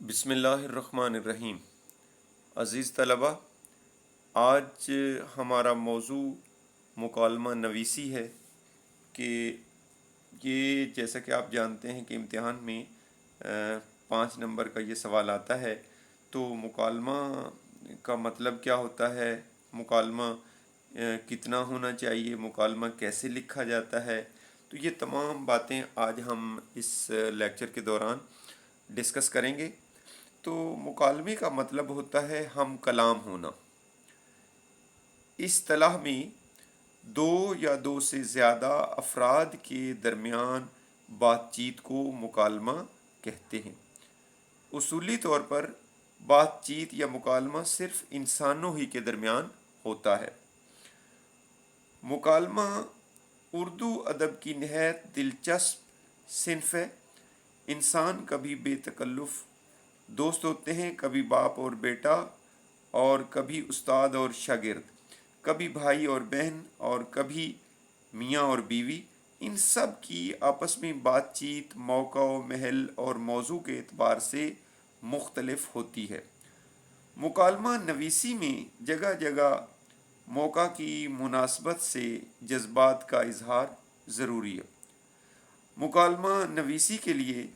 بسم اللہ الرحمن الرحیم۔ عزیز طلبہ، آج ہمارا موضوع مکالمہ نویسی ہے کہ یہ جیسا کہ آپ جانتے ہیں کہ امتحان میں 5 نمبر کا یہ سوال آتا ہے۔ تو مکالمہ کا مطلب کیا ہوتا ہے، مکالمہ کتنا ہونا چاہیے، مکالمہ کیسے لکھا جاتا ہے، تو یہ تمام باتیں آج ہم اس لیکچر کے دوران ڈسکس کریں گے۔ تو مکالمے کا مطلب ہوتا ہے ہم کلام ہونا۔ اس اصطلاح میں دو یا دو سے زیادہ افراد کے درمیان بات چیت کو مکالمہ کہتے ہیں۔ اصولی طور پر بات چیت یا مکالمہ صرف انسانوں ہی کے درمیان ہوتا ہے۔ مکالمہ اردو ادب کی نہایت دلچسپ صنف ہے۔ انسان کبھی بے تکلف دوست ہوتے ہیں، کبھی باپ اور بیٹا، اور کبھی استاد اور شاگرد، کبھی بھائی اور بہن، اور کبھی میاں اور بیوی۔ ان سب کی آپس میں بات چیت موقع و محل اور موضوع کے اعتبار سے مختلف ہوتی ہے۔ مکالمہ نویسی میں جگہ جگہ موقع کی مناسبت سے جذبات کا اظہار ضروری ہے۔ مکالمہ نویسی کے لیے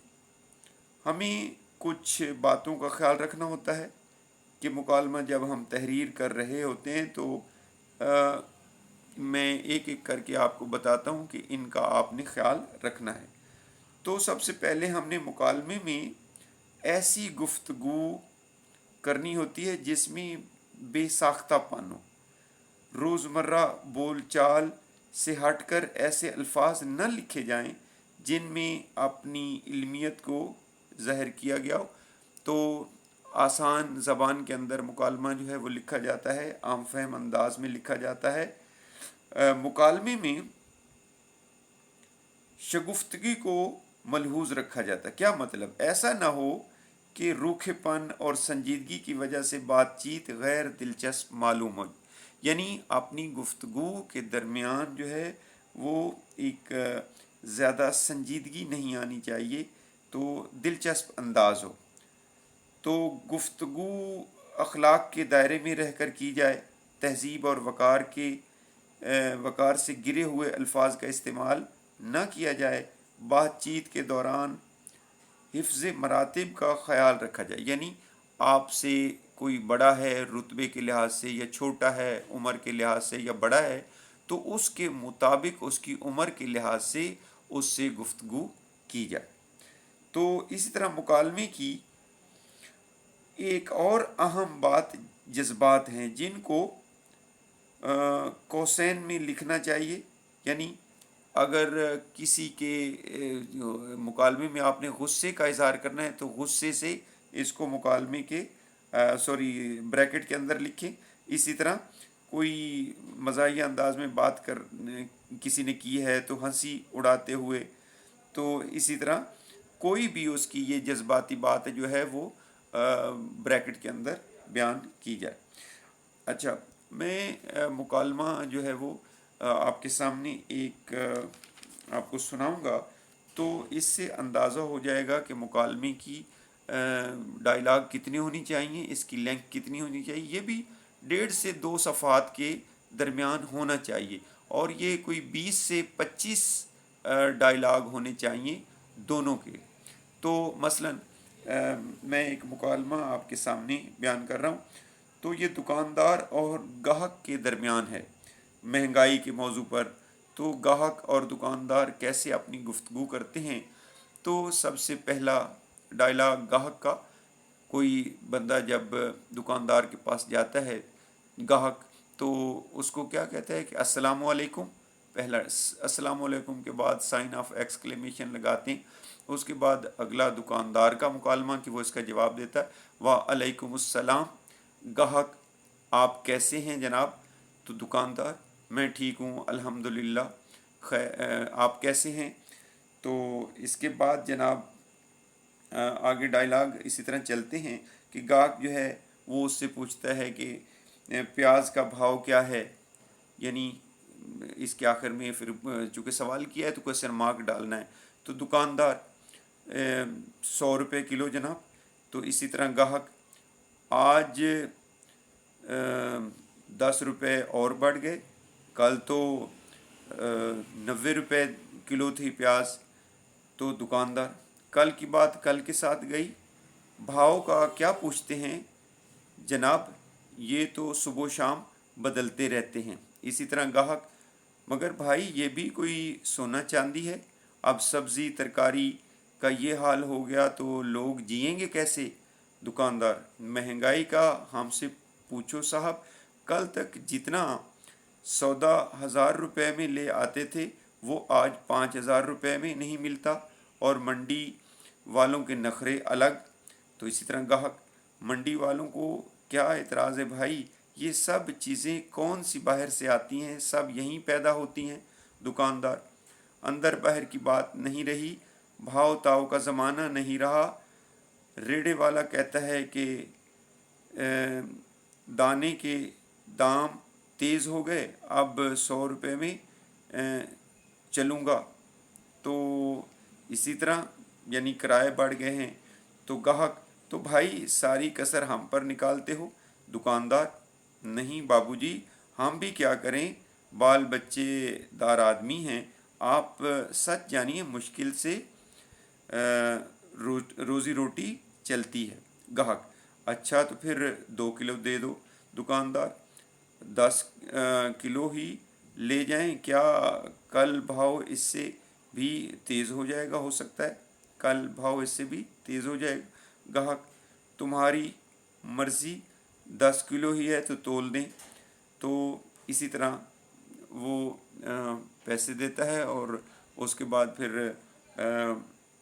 ہمیں کچھ باتوں کا خیال رکھنا ہوتا ہے کہ مکالمہ جب ہم تحریر کر رہے ہوتے ہیں تو میں ایک ایک کر کے آپ کو بتاتا ہوں کہ ان کا آپ نے خیال رکھنا ہے۔ تو سب سے پہلے ہم نے مکالمے میں ایسی گفتگو کرنی ہوتی ہے جس میں بے ساختہ پن ہو۔ روزمرہ بول چال سے ہٹ کر ایسے الفاظ نہ لکھے جائیں جن میں اپنی علمیت کو ظاہر کیا گیا ہو۔ تو آسان زبان کے اندر مکالمہ جو ہے وہ لکھا جاتا ہے، عام فہم انداز میں لکھا جاتا ہے۔ مکالمے میں شگفتگی کو ملحوظ رکھا جاتا ہے۔ کیا مطلب؟ ایسا نہ ہو کہ روکھے پن اور سنجیدگی کی وجہ سے بات چیت غیر دلچسپ معلوم ہو، یعنی اپنی گفتگو کے درمیان جو ہے وہ ایک زیادہ سنجیدگی نہیں آنی چاہیے، تو دلچسپ انداز ہو۔ تو گفتگو اخلاق کے دائرے میں رہ کر کی جائے، تہذیب اور وقار سے گرے ہوئے الفاظ کا استعمال نہ کیا جائے۔ بات چیت کے دوران حفظ مراتب کا خیال رکھا جائے، یعنی آپ سے کوئی بڑا ہے رتبے کے لحاظ سے، یا چھوٹا ہے عمر کے لحاظ سے، یا بڑا ہے تو اس کے مطابق اس کی عمر کے لحاظ سے اس سے گفتگو کی جائے۔ تو اسی طرح مکالمے کی ایک اور اہم بات جذبات ہیں جن کو قوسین میں لکھنا چاہیے، یعنی اگر کسی کے مکالمے میں آپ نے غصے کا اظہار کرنا ہے تو غصے سے اس کو مکالمے کے بریکٹ کے اندر لکھیں۔ اسی طرح کوئی مزاحیہ انداز میں بات کسی نے کی ہے تو ہنسی اڑاتے ہوئے، تو اسی طرح کوئی بھی اس کی یہ جذباتی بات جو ہے وہ بریکٹ کے اندر بیان کی جائے۔ اچھا، میں مکالمہ جو ہے وہ آپ کے سامنے ایک آپ کو سناؤں گا، تو اس سے اندازہ ہو جائے گا کہ مکالمے کی ڈائلاگ کتنی ہونی چاہیے، اس کی لینتھ کتنی ہونی چاہیے۔ یہ بھی 1.5 سے 2 صفحات کے درمیان ہونا چاہیے، اور یہ کوئی 20 سے 25 ڈائلاگ ہونے چاہیے دونوں کے۔ تو مثلا میں ایک مکالمہ آپ کے سامنے بیان کر رہا ہوں۔ تو یہ دکاندار اور گاہک کے درمیان ہے، مہنگائی کے موضوع پر۔ تو گاہک اور دکاندار کیسے اپنی گفتگو کرتے ہیں؟ تو سب سے پہلا ڈائلاگ گاہک کا، کوئی بندہ جب دکاندار کے پاس جاتا ہے گاہک، تو اس کو کیا کہتا ہے کہ السلام علیکم۔ پہلا السلام علیکم کے بعد سائن آف ایکسکلیمیشن لگاتے ہیں۔ اس کے بعد اگلا دکاندار کا مکالمہ کہ وہ اس کا جواب دیتا ہے، وعلیکم السلام۔ گاہک: آپ کیسے ہیں جناب؟ تو دکاندار: میں ٹھیک ہوں الحمدللہ، آپ کیسے ہیں؟ تو اس کے بعد جناب آگے ڈائلاگ اسی طرح چلتے ہیں کہ گاہک جو ہے وہ اس سے پوچھتا ہے کہ پیاز کا بھاؤ کیا ہے، یعنی اس کے آخر میں پھر چونکہ سوال کیا ہے تو کوسچن مارک ڈالنا ہے۔ تو دکاندار: 100 روپے کلو جناب۔ تو اسی طرح گاہک آج 10 روپے اور بڑھ گئے، کل تو 90 روپے کلو تھی پیاز، تو دکاندار کل کی بات کل کے ساتھ گئی، بھاؤ کا کیا پوچھتے ہیں جناب، یہ تو صبح و شام بدلتے رہتے ہیں۔ اسی طرح گاہک مگر بھائی یہ بھی کوئی سونا چاندی ہے، اب سبزی ترکاری کا یہ حال ہو گیا تو لوگ جئیں گے کیسے؟ دکاندار مہنگائی کا ہم سے پوچھو صاحب، کل تک جتنا سودا 1000 روپے میں لے آتے تھے وہ آج 5000 روپے میں نہیں ملتا، اور منڈی والوں کے نخرے الگ۔ تو اسی طرح گاہک منڈی والوں کو کیا اعتراض ہے بھائی، یہ سب چیزیں کون سی باہر سے آتی ہیں، سب یہیں پیدا ہوتی ہیں۔ دکاندار اندر باہر کی بات نہیں رہی، بھاؤ تاؤ کا زمانہ نہیں رہا، ریڑے والا کہتا ہے کہ دانے کے دام تیز ہو گئے، اب 100 روپے میں چلوں گا، تو اسی طرح یعنی کرائے بڑھ گئے ہیں۔ تو گاہک تو بھائی ساری کسر ہم پر نکالتے ہو؟ دکاندار نہیں بابو جی، ہم بھی کیا کریں، بال بچے دار آدمی ہیں، آپ سچ جانیے مشکل سے روزی روٹی چلتی ہے۔ گاہک اچھا تو پھر 2 کلو دے دو۔ دکاندار 10 کلو ہی لے جائیں کیا، کل بھاؤ اس سے بھی تیز ہو جائے گا، ہو سکتا ہے کل بھاؤ اس سے بھی تیز ہو جائے گا۔ گاہک تمہاری مرضی، 10 کلو ہی ہے تو تول دیں۔ تو اسی طرح وہ پیسے دیتا ہے، اور اس کے بعد پھر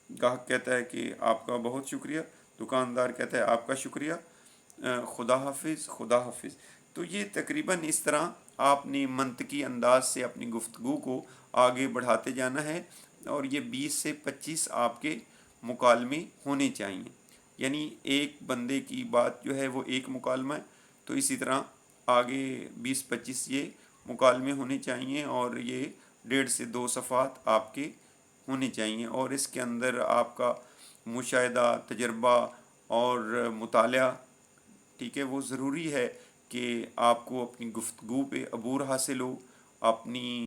گاہک کہتا ہے کہ آپ کا بہت شکریہ، دکاندار کہتا ہے آپ کا شکریہ، خدا حافظ خدا حافظ۔ تو یہ تقریباً اس طرح آپ نے منطقی انداز سے اپنی گفتگو کو آگے بڑھاتے جانا ہے، اور یہ 20 سے 25 آپ کے مکالمے ہونے چاہئیں، یعنی ایک بندے کی بات جو ہے وہ ایک مکالمہ ہے، تو اسی طرح آگے 20-25 یہ مکالمے ہونے چاہیے، اور یہ 1.5 سے 2 صفحات آپ کے ہونے چاہیے، اور اس کے اندر آپ کا مشاہدہ، تجربہ اور مطالعہ، ٹھیک ہے، وہ ضروری ہے کہ آپ کو اپنی گفتگو پہ عبور حاصل ہو، اپنی